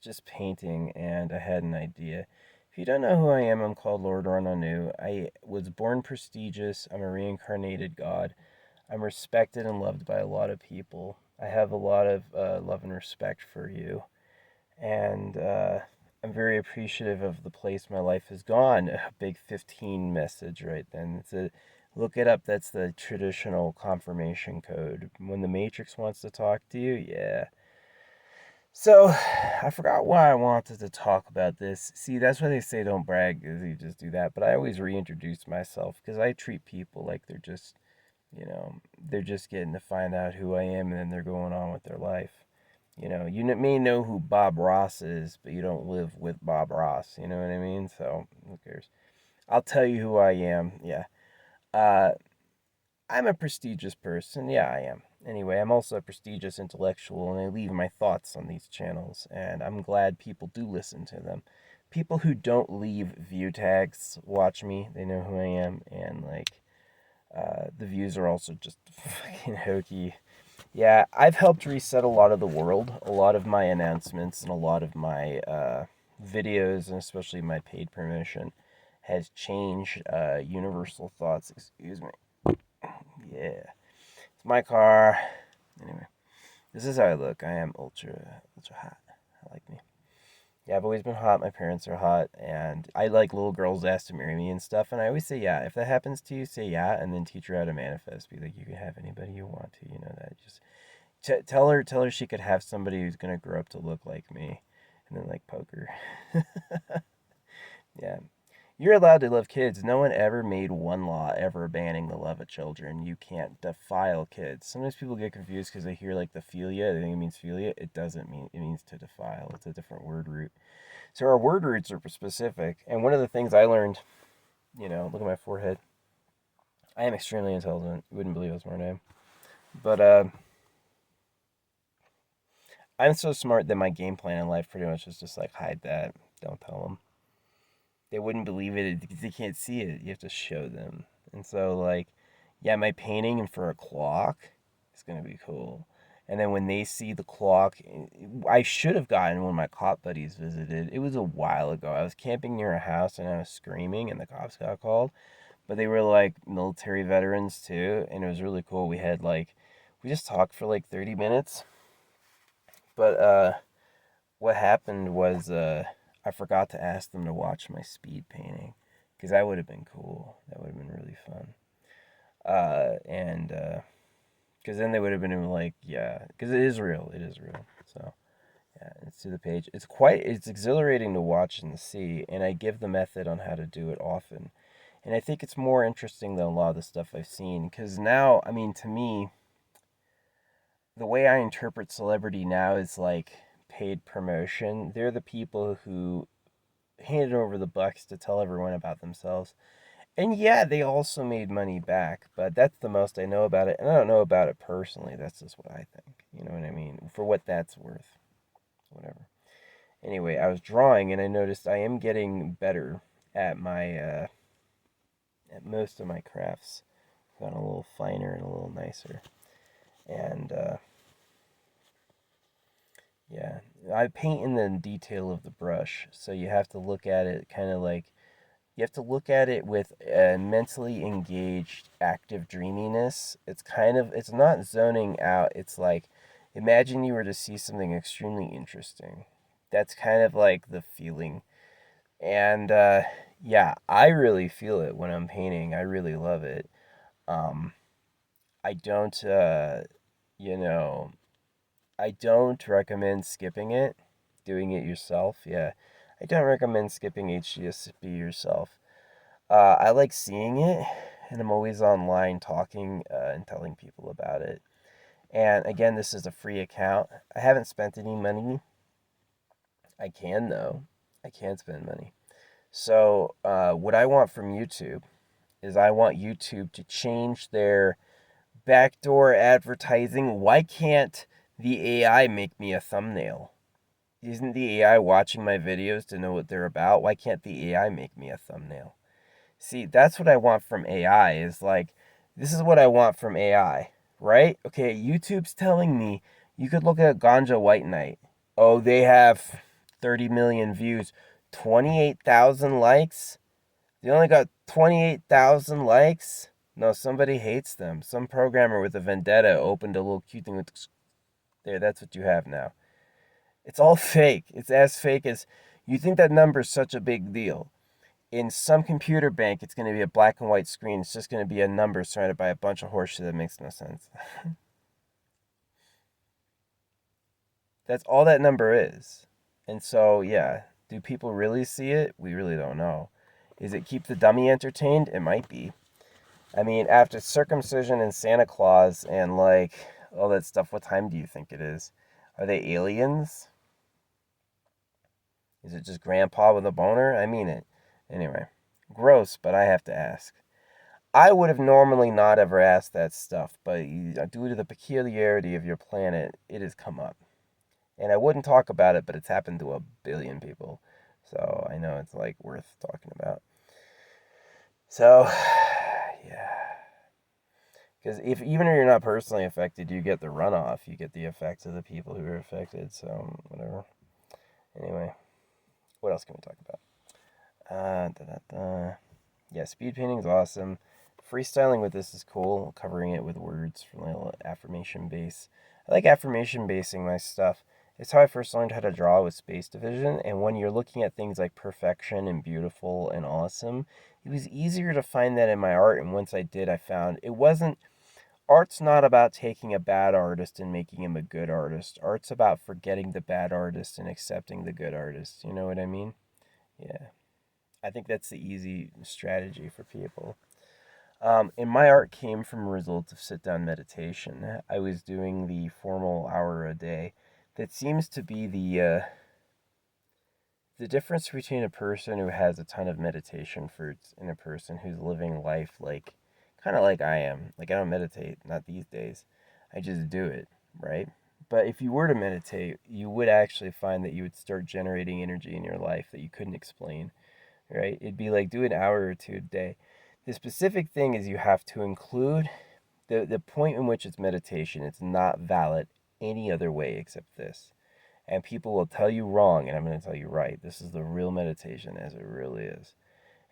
just painting, and I had an idea. If you don't know who I am, I'm called Lord Ornanu. I was born prestigious. I'm a reincarnated god. I'm respected and loved by a lot of people. I have a lot of love and respect for you. And I'm very appreciative of the place my life has gone. A big 15 message right then. Look it up. That's the traditional confirmation code. When the Matrix wants to talk to you, yeah. So, I forgot why I wanted to talk about this. See, that's why they say don't brag, is you just do that. But I always reintroduce myself because I treat people like they're just, they're just getting to find out who I am and then they're going on with their life. You may know who Bob Ross is, but you don't live with Bob Ross. You know what I mean? So, who cares? I'll tell you who I am. Yeah. Uh, I'm a prestigious person. Yeah, I am. Anyway, I'm also a prestigious intellectual, and I leave my thoughts on these channels, and I'm glad people do listen to them. People who don't leave view tags watch me. They know who I am, and the views are also just fucking hokey. Yeah, I've helped reset a lot of the world. A lot of my announcements and a lot of my videos, and especially my paid promotion, has changed universal thoughts. Excuse me. Yeah, it's my car. Anyway, this is how I look. I am ultra hot. I like me. Yeah, I've always been hot. My parents are hot, and I like little girls ask to marry me and stuff. And I always say yeah. If that happens to you, say yeah, and then teach her how to manifest. Be like, you can have anybody you want to. You know that. Just tell her she could have somebody who's gonna grow up to look like me, and then like poke her. Yeah, you're allowed to love kids. No one ever made one law ever banning the love of children. You can't defile kids. Sometimes people get confused because they hear like the philia. They think it means philia. It doesn't mean it means to defile. It's a different word root. So our word roots are specific. And one of the things I learned, look at my forehead. I am extremely intelligent. You wouldn't believe how smart I am. But I'm so smart that my game plan in life pretty much is just like hide that. Don't tell them. They wouldn't believe it because they can't see it. You have to show them. And so like, yeah, my painting and for a clock is gonna be cool. And then when they see the clock, I should have gotten when my cop buddies visited. It was a while ago. I was camping near a house and I was screaming, and the cops got called. But they were like military veterans too, and it was really cool. We just talked for like 30 minutes. But what happened was I forgot to ask them to watch my speed painting because that would have been cool. That would have been really fun. And because then they would have been like, yeah, because it is real. It is real. So yeah, it's to the page. It's exhilarating to watch and see, and I give the method on how to do it often. And I think it's more interesting than a lot of the stuff I've seen because now, I mean, to me, the way I interpret celebrity now is like paid promotion. They're the people who handed over the bucks to tell everyone about themselves. And yeah, they also made money back, but that's the most I know about it. And I don't know about it personally. That's just what I think. You know what I mean? For what that's worth. Whatever. Anyway, I was drawing and I noticed I am getting better at my at most of my crafts. Gotten a little finer and a little nicer. And yeah, I paint in the detail of the brush, so you have to look at it kind of like you have to look at it with a mentally engaged, active dreaminess. It's not zoning out. It's like, imagine you were to see something extremely interesting. That's kind of like the feeling. And yeah, I really feel it when I'm painting. I really love it. Um, I don't, you know, I don't recommend skipping it, doing it yourself. Yeah, I don't recommend skipping HGSP yourself. I like seeing it, and I'm always online talking and telling people about it. And again, this is a free account. I haven't spent any money. I can, though. I can spend money. So, what I want from YouTube is I want YouTube to change their backdoor advertising. Why can't the AI make me a thumbnail? Isn't the AI watching my videos to know what they're about? Why can't the AI make me a thumbnail? See, that's what I want from AI is like, this is what I want from AI, right? Okay, YouTube's telling me you could look at Ganja White Knight. Oh, they have 30 million views, 28,000 likes. They only got 28,000 likes. No, somebody hates them. Some programmer with a vendetta opened a little cute thing with there. That's what you have now. It's all fake. It's as fake as you think that number is such a big deal. In some computer bank, it's going to be a black and white screen. It's just going to be a number surrounded by a bunch of horseshit that makes no sense. That's all that number is. And so, yeah, do people really see it? We really don't know. Is it keep the dummy entertained? It might be. I mean, after circumcision and Santa Claus and like all that stuff, what time do you think it is? Are they aliens? Is it just grandpa with a boner? I mean it. Anyway, gross, but I have to ask. I would have normally not ever asked that stuff, but due to the peculiarity of your planet, it has come up. And I wouldn't talk about it, but it's happened to a billion people. So I know it's like worth talking about. So, yeah. Because if even if you're not personally affected, you get the runoff. You get the effects of the people who are affected. So, whatever. Anyway, what else can we talk about? Yeah, speed painting is awesome. Freestyling with this is cool. Covering it with words from a little affirmation base. I like affirmation basing my stuff. It's how I first learned how to draw with space division. And when you're looking at things like perfection and beautiful and awesome, it was easier to find that in my art. And once I did, I found it wasn't. Art's not about taking a bad artist and making him a good artist. Art's about forgetting the bad artist and accepting the good artist. You know what I mean? Yeah. I think that's the easy strategy for people. And my art came from a result of sit down meditation. I was doing the formal hour a day. That seems to be the difference between a person who has a ton of meditation fruits and a person who's living life like kind of like I am. Like I don't meditate, not these days. I just do it, right? But if you were to meditate, you would actually find that you would start generating energy in your life that you couldn't explain, right? It'd be like do an hour or two a day. The specific thing is you have to include the point in which it's meditation. It's not valid any other way except this. And people will tell you wrong, and I'm going to tell you right. This is the real meditation as it really is.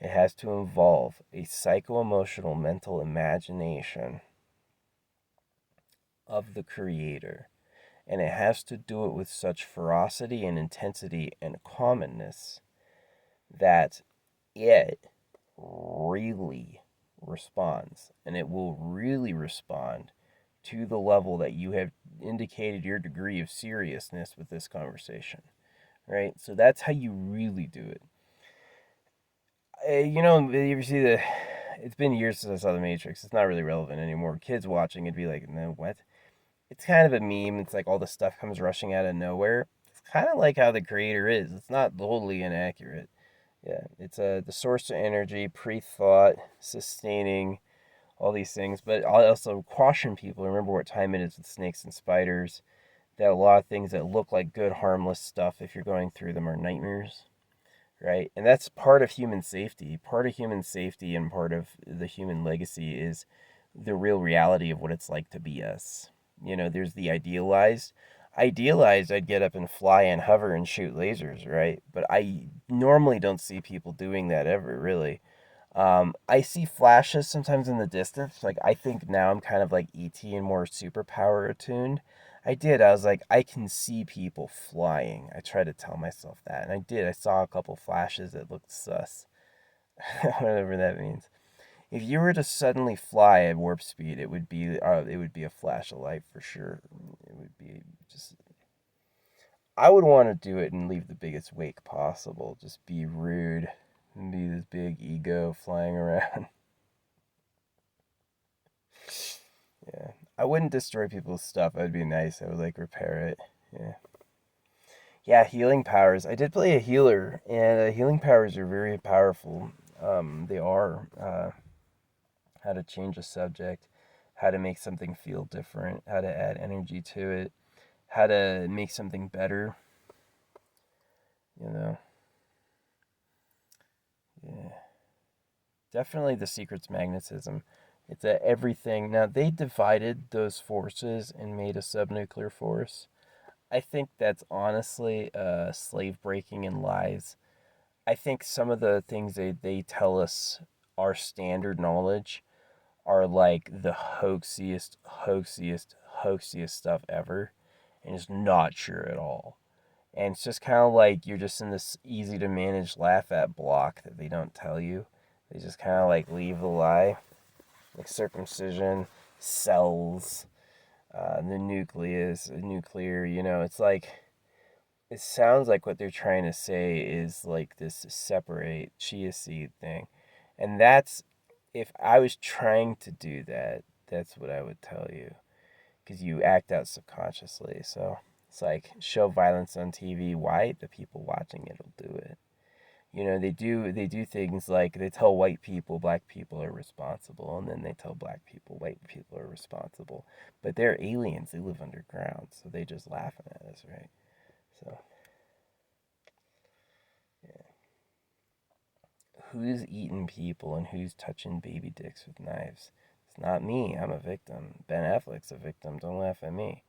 It has to involve a psycho emotional mental imagination of the creator. And it has to do it with such ferocity and intensity and commonness that it really responds. And it will really respond to the level that you have indicated your degree of seriousness with this conversation, right? So that's how you really do it. You know, you ever see the? It's been years since I saw The Matrix. It's not really relevant anymore. Kids watching it'd be like, no, what? It's kind of a meme. It's like all the stuff comes rushing out of nowhere. It's kind of like how the creator is. It's not totally inaccurate. Yeah, it's the source of energy, pre-thought, sustaining, all these things. But I'll also caution people. Remember what time it is with snakes and spiders. That a lot of things that look like good, harmless stuff, if you're going through them, are nightmares, right? And that's part of human safety. Part of human safety and part of the human legacy is the real reality of what it's like to be us. You know, there's the idealized. Idealized, I'd get up and fly and hover and shoot lasers, right? But I normally don't see people doing that ever, really. I see flashes sometimes in the distance. Like, I think now I'm kind of like ET and more superpower attuned. I did. I was like, I can see people flying. I try to tell myself that. And I did. I saw a couple flashes that looked sus. Whatever that means. If you were to suddenly fly at warp speed, it would be a flash of light for sure. It would be just I would want to do it and leave the biggest wake possible. Just be rude and be this big ego flying around. Yeah. I wouldn't destroy people's stuff. That would be nice. I would like repair it. Yeah. Yeah, healing powers. I did play a healer, and healing powers are very powerful. They are. How to change a subject, how to make something feel different, how to add energy to it, how to make something better. You know, yeah. Definitely the secret's magnetism. It's a everything. Now, they divided those forces and made a subnuclear force. I think that's honestly slave breaking and lies. I think some of the things they tell us are standard knowledge are like the hoaxiest stuff ever, and it's not true at all. And it's just kind of like you're just in this easy to manage laugh at block that they don't tell you. They just kind of like leave the lie, like circumcision, cells, the nucleus, nuclear. It's like it sounds like what they're trying to say is like this separate chia seed thing, and that's if I was trying to do that, that's what I would tell you because you act out subconsciously. So it's like show violence on TV. Why? The people watching it'll do it. They do things like they tell white people black people are responsible, and then they tell black people white people are responsible. But they're aliens. They live underground, so they just laughing at us, right? So yeah. Who's eating people and who's touching baby dicks with knives? It's not me. I'm a victim. Ben Affleck's a victim. Don't laugh at me.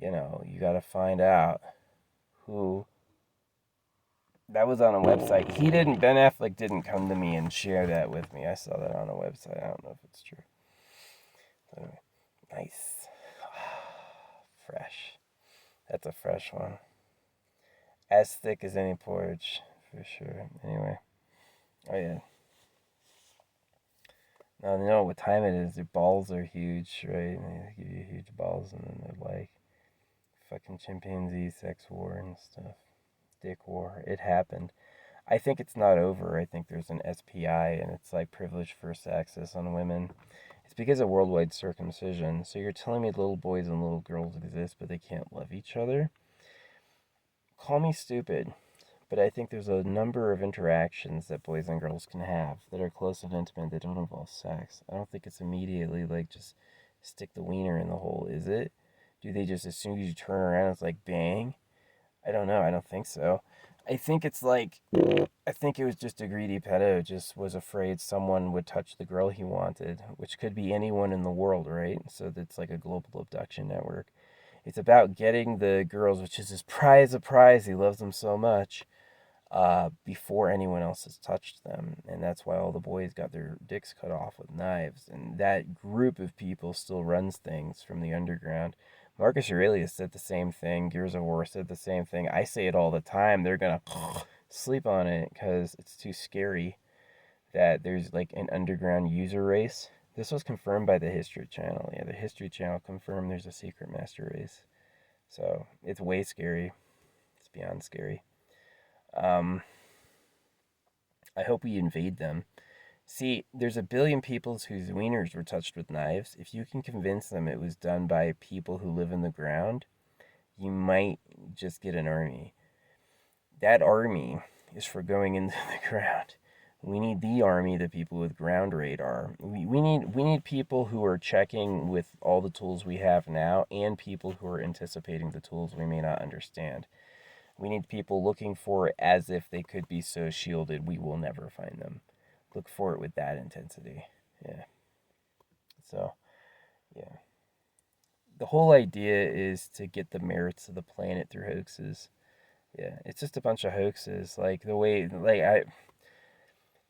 You got to find out who. That was on a website. Ben Affleck didn't come to me and share that with me. I saw that on a website. I don't know if it's true. Anyway, nice. Fresh. That's a fresh one. As thick as any porridge, for sure. Anyway. Oh, yeah. Now they know what time it is. Their balls are huge, right? And they give you huge balls, and then they're like, fucking chimpanzee sex war and stuff. Dick war. It happened. I think it's not over. I think there's an SPI, and it's like privileged first access on women. It's because of worldwide circumcision. So you're telling me little boys and little girls exist, but they can't love each other? Call me stupid, but I think there's a number of interactions that boys and girls can have that are close and intimate that don't involve sex. I don't think it's immediately like just stick the wiener in the hole, is it? Do they just, as soon as you turn around, it's like bang? I don't know. I don't think so. I think it's like, I think it was just a greedy pedo just was afraid someone would touch the girl he wanted, which could be anyone in the world, right? So that's like a global abduction network. It's about getting the girls, which is his prize of prize. He loves them so much, before anyone else has touched them. And that's why all the boys got their dicks cut off with knives. And that group of people still runs things from the underground. Marcus Aurelius said the same thing. Gears of War said the same thing. I say it all the time. They're going to sleep on it because it's too scary that there's like an underground user race. This was confirmed by the History Channel. Yeah, the History Channel confirmed there's a secret master race. So it's way scary. It's beyond scary. Um, I hope we invade them. See, there's a billion people whose wieners were touched with knives. If you can convince them it was done by people who live in the ground, you might just get an army. That army is for going into the ground. We need the army, the people with ground radar. We need people who are checking with all the tools we have now and people who are anticipating the tools we may not understand. We need people looking for it as if they could be so shielded we will never find them. Look for it with that intensity. Yeah. So, yeah. The whole idea is to get the merits of the planet through hoaxes. Yeah, it's just a bunch of hoaxes. Like the way, like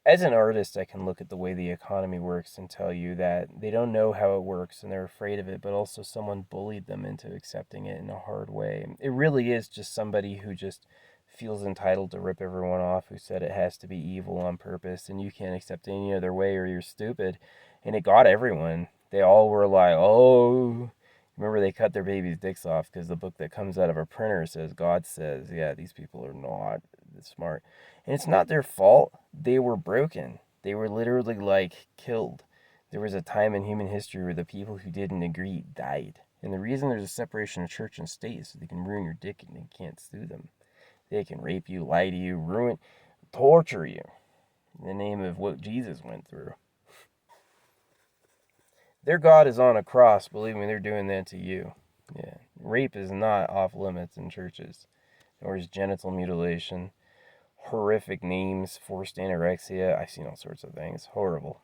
as an artist, I can look at the way the economy works and tell you that they don't know how it works and they're afraid of it, but also someone bullied them into accepting it in a hard way. It really is just somebody who just feels entitled to rip everyone off, who said it has to be evil on purpose and you can't accept it any other way or you're stupid. And it got everyone. They all were like, oh. Remember, they cut their babies' dicks off because the book that comes out of a printer says, God says, yeah, these people are not smart. And it's not their fault. They were broken. They were literally like killed. There was a time in human history where the people who didn't agree died. And the reason there's a separation of church and state is so they can ruin your dick and they can't sue them. They can rape you, lie to you, ruin, torture you in the name of what Jesus went through. Their God is on a cross. Believe me, they're doing that to you. Yeah. Rape is not off limits in churches, nor is genital mutilation. Horrific names, forced anorexia. I've seen all sorts of things. Horrible.